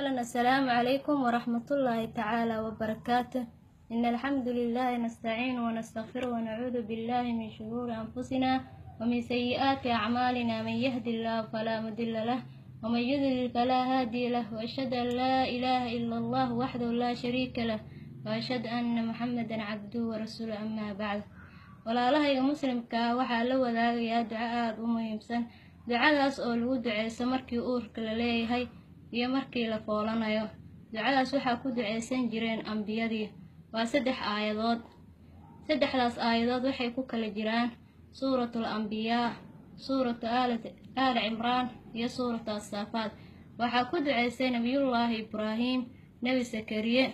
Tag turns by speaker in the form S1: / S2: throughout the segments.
S1: السلام عليكم ورحمة الله تعالى وبركاته. إن الحمد لله نستعين ونستغفر ونعوذ بالله من شرور أنفسنا ومن سيئات أعمالنا. من يهد الله فلا مضل له ومن يضلل فلا هادي له، وأشهد أن لا إله إلا الله وحده لا شريك له، وأشهد أن محمدا عبده ورسوله. أما بعد، walaalahayga muslimka waxaa la wadaagayaa duco aad u muhiimsan. ducadaas oo lagu duceyso markii uurka la leeyahay iyo markii la foolanayo. ducadaas waxaa ku duceysan jireen ambiyadii. waa 3 aayadood. 3daas aayadood waxay ku kala jiraan suuratul anbiyaa, suuratu aali cimraan iyo suuratu as-saafaat. waxaa ku duceysay nabiyullaahi ibraahim, nebi sakariye,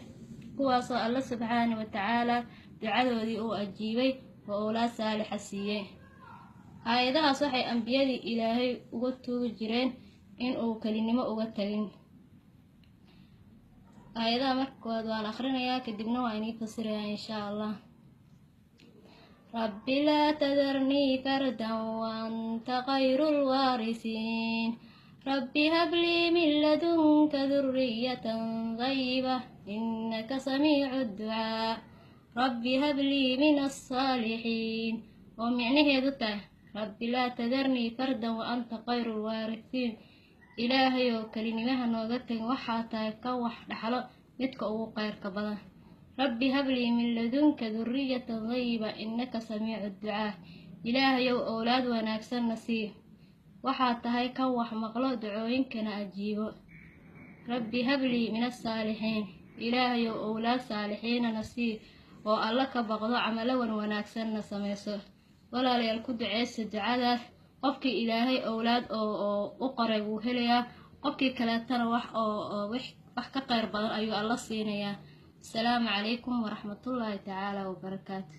S1: kuwaasoo alla subxaanahu wa tacaala ducadoodii uu ajiibay oo awlaad saalixa siiyey. aayadahaas waxay ambiyadii ilaahay uga tuugi jireen in uu kelinimo uga tagin. aayadaha markood waan akhrinayaa, kadibna waan inii fasirayaa insha allah. rabbi laa tadarnii fardan waanta khayrul waarisiin, rabbi hablii min ladunka durriyatan tayyibah innaka samiicu ducaa, rabbi hablii min as-saalixiin. oo micnaheedu tahay rabbi laa tadarnii fardan wa anta khayrul waarisiin, ilaahay oo kelinimaha nooga tagin waxaa tahay ka wax dhaxlo midka ugu khayrka badan. rabbi hablii min ladunka durriyatan tayyiba innaka samiicu ducaa, ilaahay oo awlaad wanaagsanna sii, waxaa tahay ka wax maqlo ducooyinkana ajiibo. rabbi hablii min as-saalixiin, ilaahay oo awlaad saalixiinana sii oo alla ka baqdo camalo wanaagsanna samayso. walaalayaal, ku duceysa ducadaas. qofkii ilaahay awlaad oo u qoray wuu helayaa, qofkii kaleetana wax ka khayr badan ayuu alla siinayaa. السلام عليكم ورحمة الله تعالى وبركاته.